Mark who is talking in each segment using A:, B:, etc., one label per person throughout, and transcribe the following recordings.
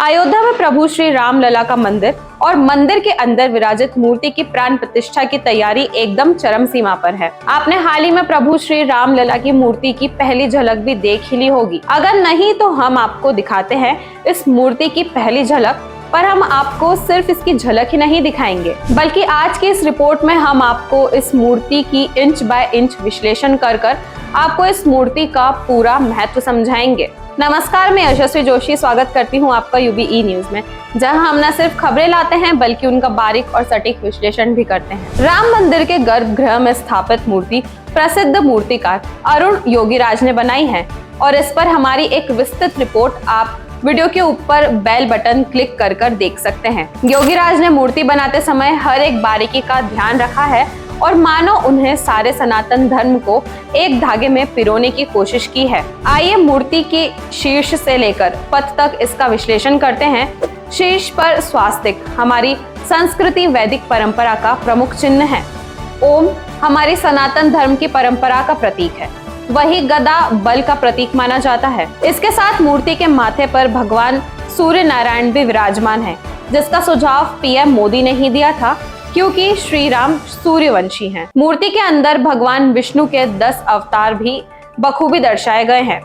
A: अयोध्या में प्रभु श्री राम लला का मंदिर और मंदिर के अंदर विराजित मूर्ति की प्राण प्रतिष्ठा की तैयारी एकदम चरम सीमा पर है। आपने हाल ही में प्रभु श्री राम लला की मूर्ति की पहली झलक भी देख ही ली होगी। अगर नहीं तो हम आपको दिखाते हैं इस मूर्ति की पहली झलक, पर हम आपको सिर्फ इसकी झलक ही नहीं दिखाएंगे, बल्कि आज की इस रिपोर्ट में हम आपको इस मूर्ति की इंच बाय इंच विश्लेषण कर आपको इस मूर्ति का पूरा महत्व समझाएंगे। नमस्कार, मैं यशस्वी जोशी स्वागत करती हूं आपका यूबीई न्यूज में, जहां हम न सिर्फ खबरें लाते हैं बल्कि उनका बारीक और सटीक विश्लेषण भी करते हैं। राम मंदिर के गर्भगृह में स्थापित मूर्ति प्रसिद्ध मूर्तिकार अरुण योगीराज ने बनाई है और इस पर हमारी एक विस्तृत रिपोर्ट आप वीडियो के ऊपर बेल बटन क्लिक कर देख सकते हैं। योगीराज ने मूर्ति बनाते समय हर एक बारीकी का ध्यान रखा है और मानो उन्हें सारे सनातन धर्म को एक धागे में पिरोने की कोशिश की है। आइए मूर्ति के शीर्ष से लेकर पद तक इसका विश्लेषण करते हैं। शीर्ष पर स्वास्तिक हमारी संस्कृति वैदिक परंपरा का प्रमुख चिन्ह है। ओम हमारी सनातन धर्म की परंपरा का प्रतीक है। वही गदा बल का प्रतीक माना जाता है। इसके साथ मूर्ति के माथे पर भगवान सूर्य नारायण भी विराजमान है, जिसका सुझाव पीएम मोदी ने ही दिया था, क्योंकि श्री राम सूर्यवंशी हैं। मूर्ति के अंदर भगवान विष्णु के 10 अवतार भी बखूबी दर्शाए गए हैं,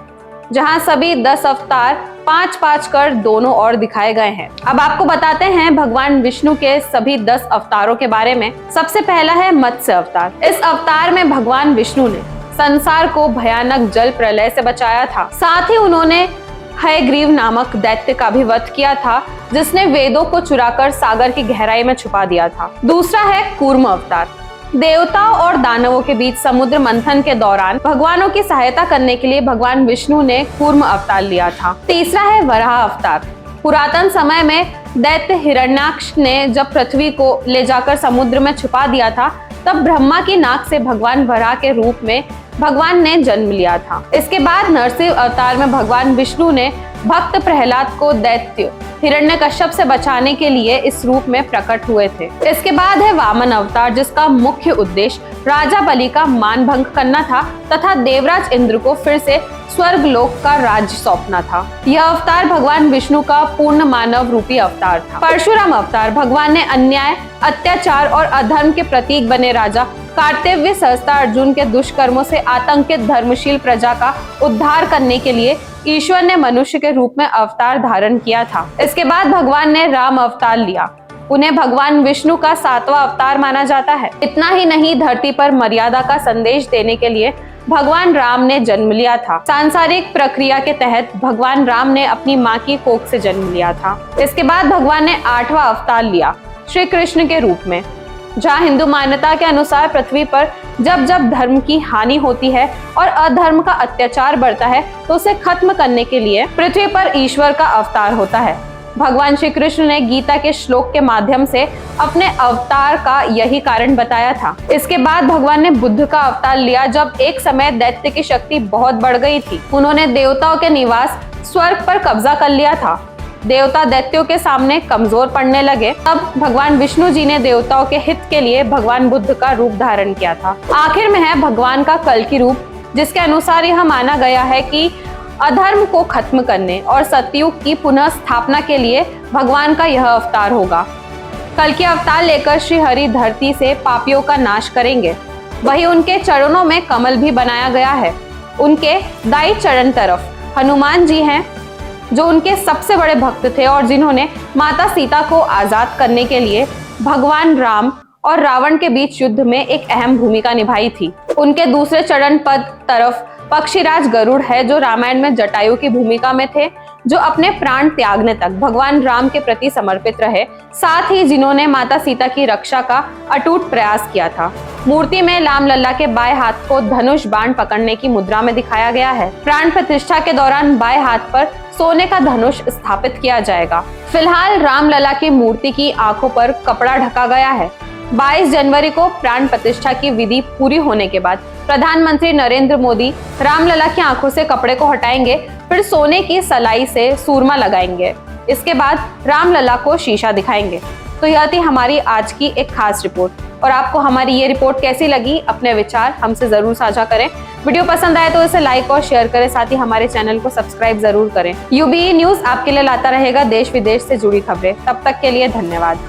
A: जहां सभी 10 अवतार 5-5 कर दोनों ओर दिखाए गए हैं। अब आपको बताते हैं भगवान विष्णु के सभी 10 अवतारों के बारे में। सबसे पहला है मत्स्य अवतार। इस अवतार में भगवान विष्णु ने संसार को भयानक जल प्रलय से बचाया था। साथ ही उन्होंने हयग्रीव नामक दैत्य का भी वध किया था, जिसने वेदों को चुराकर सागर की गहराई में छुपा दिया था। दूसरा है कूर्म अवतार। देवताओं और दानवों के बीच समुद्र मंथन के दौरान भगवानों की सहायता करने के लिए भगवान विष्णु ने कूर्म अवतार लिया था। तीसरा है वराह अवतार। पुरातन समय में दैत्य हिरण्याक्ष ने जब पृथ्वी को ले जाकर समुद्र में छुपा दिया था, तब ब्रह्मा की नाक से भगवान वराह के रूप में भगवान ने जन्म लिया था। इसके बाद नरसिंह अवतार में भगवान विष्णु ने भक्त प्रहलाद को दैत्य हिरण्यकश्यप से बचाने के लिए इस रूप में प्रकट हुए थे। इसके बाद है वामन अवतार, जिसका मुख्य उद्देश्य राजा बलि का मान भंग करना था तथा देवराज इंद्र को फिर से स्वर्ग लोक का राज्य सौंपना था। यह अवतार भगवान विष्णु का पूर्ण मानव रूपी अवतार था। परशुराम अवतार भगवान ने अन्याय, अत्याचार और अधर्म के प्रतीक बने राजा कार्तव्य सहस्ता अर्जुन के दुष्कर्मों से आतंकित धर्मशील प्रजा का उद्धार करने के लिए ईश्वर ने मनुष्य के रूप में अवतार धारण किया था। इसके बाद भगवान ने राम अवतार लिया। उन्हें भगवान विष्णु का 7वां अवतार माना जाता है। इतना ही नहीं, धरती पर मर्यादा का संदेश देने के लिए भगवान राम ने जन्म लिया था। सांसारिक प्रक्रिया के तहत भगवान राम ने अपनी माँ की कोख से जन्म लिया था। इसके बाद भगवान ने 8वां अवतार लिया श्री कृष्ण के रूप में, जहाँ हिंदू मान्यता के अनुसार पृथ्वी पर जब जब धर्म की हानि होती है और अधर्म का अत्याचार बढ़ता है, तो उसे खत्म करने के लिए पृथ्वी पर ईश्वर का अवतार होता है। भगवान श्री कृष्ण ने गीता के श्लोक के माध्यम से अपने अवतार का यही कारण बताया था। इसके बाद भगवान ने बुद्ध का अवतार लिया, जब एक समय दैत्य की शक्ति बहुत बढ़ गई थी। उन्होंने देवताओं के निवास स्वर्ग पर कब्जा कर लिया था। देवता दैत्यों के सामने कमजोर पड़ने लगे। तब भगवान विष्णु जी ने देवताओं के हित के लिए भगवान बुद्ध का रूप धारण किया था। आखिर में है भगवान का कल्कि रूप, जिसके अनुसार यह माना गया है कि अधर्म को खत्म करने और सतयुग की पुनः स्थापना के लिए भगवान का यह अवतार होगा। कल्कि अवतार लेकर श्री हरि धरती से पापियों का नाश करेंगे। वही उनके चरणों में कमल भी बनाया गया है। उनके दाईं चरण तरफ हनुमान जी हैं, जो उनके सबसे बड़े भक्त थे और जिन्होंने माता सीता को आजाद करने के लिए भगवान राम और रावण के बीच युद्ध में एक अहम भूमिका निभाई थी। उनके दूसरे चरण पद तरफ पक्षीराज गरुड़ है, जो रामायण में जटायु की भूमिका में थे, जो अपने प्राण त्यागने तक भगवान राम के प्रति समर्पित रहे, साथ ही जिन्होंने माता सीता की रक्षा का अटूट प्रयास किया था। मूर्ति में राम लल्ला के बाएं हाथ को धनुष बाण पकड़ने की मुद्रा में दिखाया गया है। प्राण प्रतिष्ठा के दौरान बाएं हाथ पर सोने का धनुष स्थापित किया जाएगा। फिलहाल राम लला की मूर्ति की आंखों पर कपड़ा ढका गया है। 22 जनवरी को प्राण प्रतिष्ठा की विधि पूरी होने के बाद प्रधानमंत्री नरेंद्र मोदी रामलला की आंखों से कपड़े को हटाएंगे, फिर सोने की सलाई से सूरमा लगाएंगे। इसके बाद रामलला को शीशा दिखाएंगे। तो यह थी हमारी आज की एक खास रिपोर्ट। और आपको हमारी ये रिपोर्ट कैसी लगी, अपने विचार हमसे जरूर साझा करें। वीडियो पसंद आए तो इसे लाइक और शेयर करें, साथ ही हमारे चैनल को सब्सक्राइब जरूर करें। UBE न्यूज आपके लिए लाता रहेगा देश विदेश से जुड़ी खबरें। तब तक के लिए धन्यवाद।